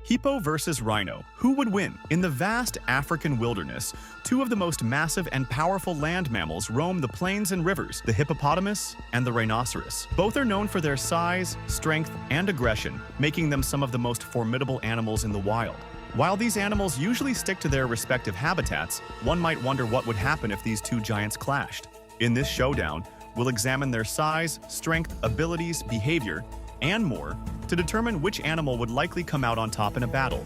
Hippo versus Rhino. Who would win? In the vast African wilderness, two of the most massive and powerful land mammals roam the plains and rivers, the hippopotamus and the rhinoceros. Both are known for their size, strength, and aggression, making them some of the most formidable animals in the wild. While these animals usually stick to their respective habitats, one might wonder what would happen if these two giants clashed. In this showdown, we'll examine their size, strength, abilities, behavior, and more to determine which animal would likely come out on top in a battle.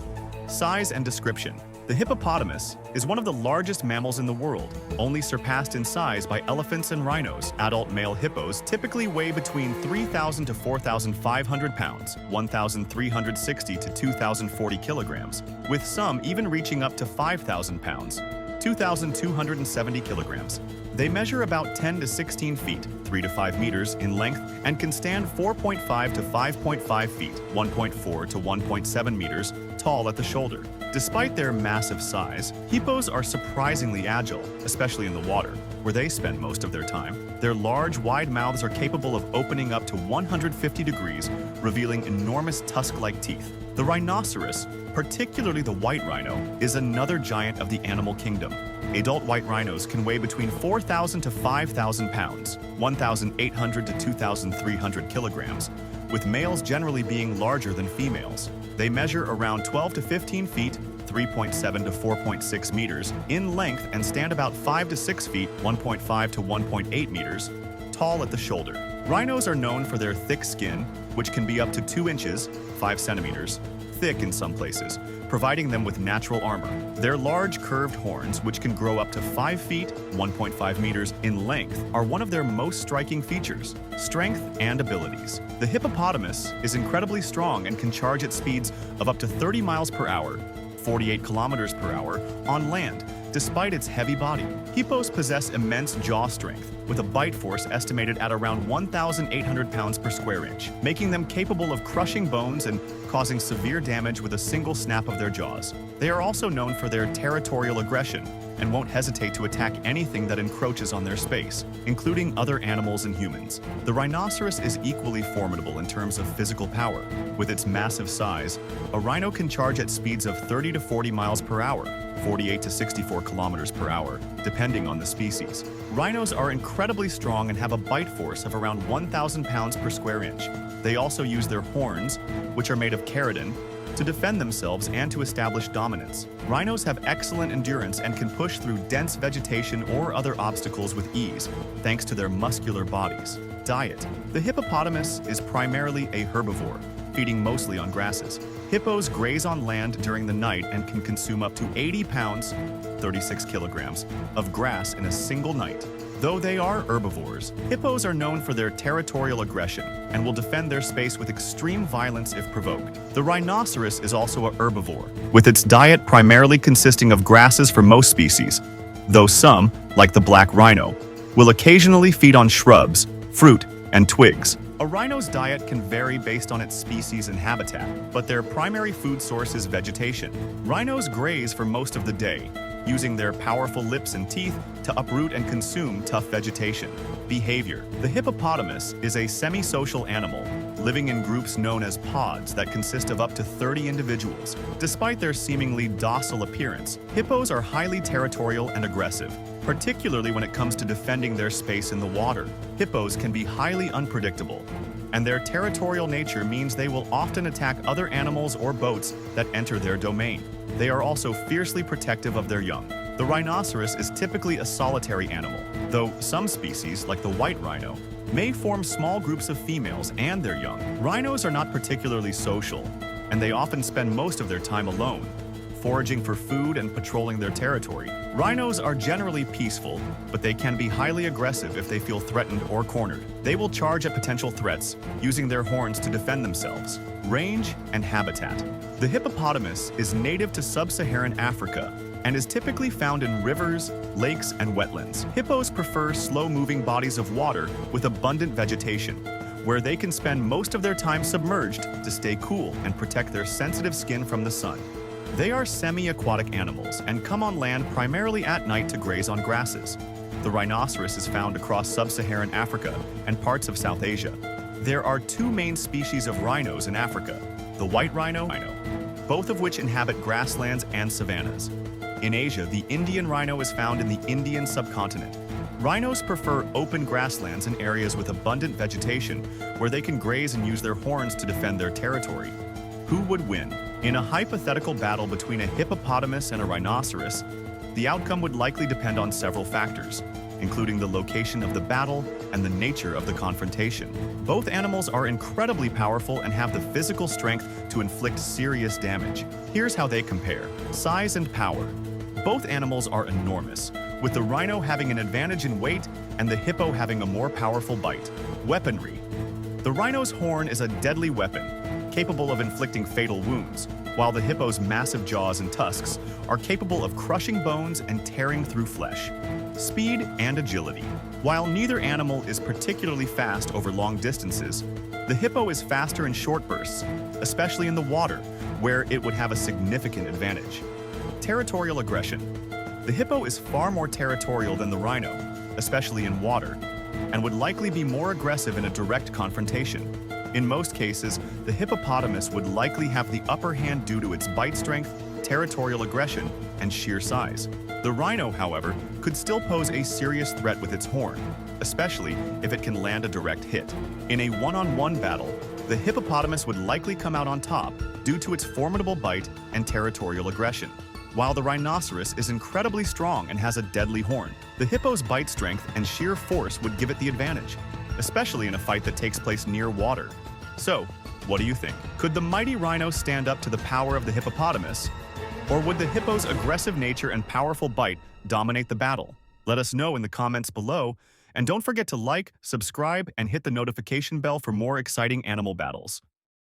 Size and description. The hippopotamus is one of the largest mammals in the world, only surpassed in size by elephants and rhinos. Adult male hippos typically weigh between 3,000 to 4,500 pounds, 1,360 to 2,040 kilograms, with some even reaching up to 5,000 pounds, 2,270 kilograms. They measure about 10 to 16 feet, 3 to 5 meters in length, and can stand 4.5 to 5.5 feet, 1.4 to 1.7 meters tall at the shoulder. Despite their massive size, hippos are surprisingly agile, especially in the water, where they spend most of their time. Their large, wide mouths are capable of opening up to 150 degrees, revealing enormous tusk-like teeth. The rhinoceros, particularly the white rhino, is another giant of the animal kingdom. Adult white rhinos can weigh between 4,000 to 5,000 pounds, 1,800 to 2,300 kilograms, with males generally being larger than females. They measure around 12 to 15 feet, 3.7 to 4.6 meters in length, and stand about 5 to 6 feet, 1.5 to 1.8 meters tall at the shoulder. Rhinos are known for their thick skin, which can be up to 2 inches, 5 centimeters, thick in some places, providing them with natural armor. Their large curved horns, which can grow up to 5 feet, 1.5 meters in length, are one of their most striking features. Strength and abilities. The hippopotamus is incredibly strong and can charge at speeds of up to 30 miles per hour, 48 kilometers per hour, on land, despite its heavy body. Hippos possess immense jaw strength, with a bite force estimated at around 1,800 pounds per square inch, making them capable of crushing bones and causing severe damage with a single snap of their jaws. They are also known for their territorial aggression and won't hesitate to attack anything that encroaches on their space, including other animals and humans. The rhinoceros is equally formidable in terms of physical power. With its massive size, a rhino can charge at speeds of 30 to 40 miles per hour, 48 to 64 kilometers per hour, depending on the species. Rhinos are incredibly strong and have a bite force of around 1,000 pounds per square inch. They also use their horns, which are made of keratin, to defend themselves and to establish dominance. Rhinos have excellent endurance and can push through dense vegetation or other obstacles with ease, thanks to their muscular bodies. Diet. The hippopotamus is primarily a herbivore, feeding mostly on grasses. Hippos graze on land during the night and can consume up to 80 pounds, 36 kilograms, of grass in a single night. Though they are herbivores, hippos are known for their territorial aggression and will defend their space with extreme violence if provoked. The rhinoceros is also a herbivore, with its diet primarily consisting of grasses for most species, though some, like the black rhino, will occasionally feed on shrubs, fruit, and twigs. A rhino's diet can vary based on its species and habitat, but their primary food source is vegetation. Rhinos graze for most of the day, using their powerful lips and teeth to uproot and consume tough vegetation. Behavior. The hippopotamus is a semi-social animal, living in groups known as pods that consist of up to 30 individuals. Despite their seemingly docile appearance, hippos are highly territorial and aggressive, particularly when it comes to defending their space in the water. Hippos can be highly unpredictable, and their territorial nature means they will often attack other animals or boats that enter their domain. They are also fiercely protective of their young. The rhinoceros is typically a solitary animal, though some species, like the white rhino, may form small groups of females and their young. Rhinos are not particularly social, and they often spend most of their time alone, foraging for food and patrolling their territory. Rhinos are generally peaceful, but they can be highly aggressive if they feel threatened or cornered. They will charge at potential threats, using their horns to defend themselves. Range and habitat. The hippopotamus is native to sub-Saharan Africa and is typically found in rivers, lakes, and wetlands. Hippos prefer slow-moving bodies of water with abundant vegetation, where they can spend most of their time submerged to stay cool and protect their sensitive skin from the sun. They are semi-aquatic animals and come on land primarily at night to graze on grasses. The rhinoceros is found across sub-Saharan Africa and parts of South Asia. There are two main species of rhinos in Africa, the white rhino both of which inhabit grasslands and savannas. In Asia, the Indian rhino is found in the Indian subcontinent. Rhinos prefer open grasslands and areas with abundant vegetation, where they can graze and use their horns to defend their territory. Who would win? In a hypothetical battle between a hippopotamus and a rhinoceros, the outcome would likely depend on several factors, including the location of the battle and the nature of the confrontation. Both animals are incredibly powerful and have the physical strength to inflict serious damage. Here's how they compare. Size and power. Both animals are enormous, with the rhino having an advantage in weight and the hippo having a more powerful bite. Weaponry. The rhino's horn is a deadly weapon, capable of inflicting fatal wounds, while the hippo's massive jaws and tusks are capable of crushing bones and tearing through flesh. Speed and agility. While neither animal is particularly fast over long distances, the hippo is faster in short bursts, especially in the water, where it would have a significant advantage. Territorial aggression. The hippo is far more territorial than the rhino, especially in water, and would likely be more aggressive in a direct confrontation. In most cases, the hippopotamus would likely have the upper hand due to its bite strength, territorial aggression, and sheer size. The rhino, however, could still pose a serious threat with its horn, especially if it can land a direct hit. In a one-on-one battle, the hippopotamus would likely come out on top due to its formidable bite and territorial aggression. While the rhinoceros is incredibly strong and has a deadly horn, the hippo's bite strength and sheer force would give it the advantage, especially in a fight that takes place near water. So, what do you think? Could the mighty rhino stand up to the power of the hippopotamus? Or would the hippo's aggressive nature and powerful bite dominate the battle? Let us know in the comments below, and don't forget to like, subscribe, and hit the notification bell for more exciting animal battles.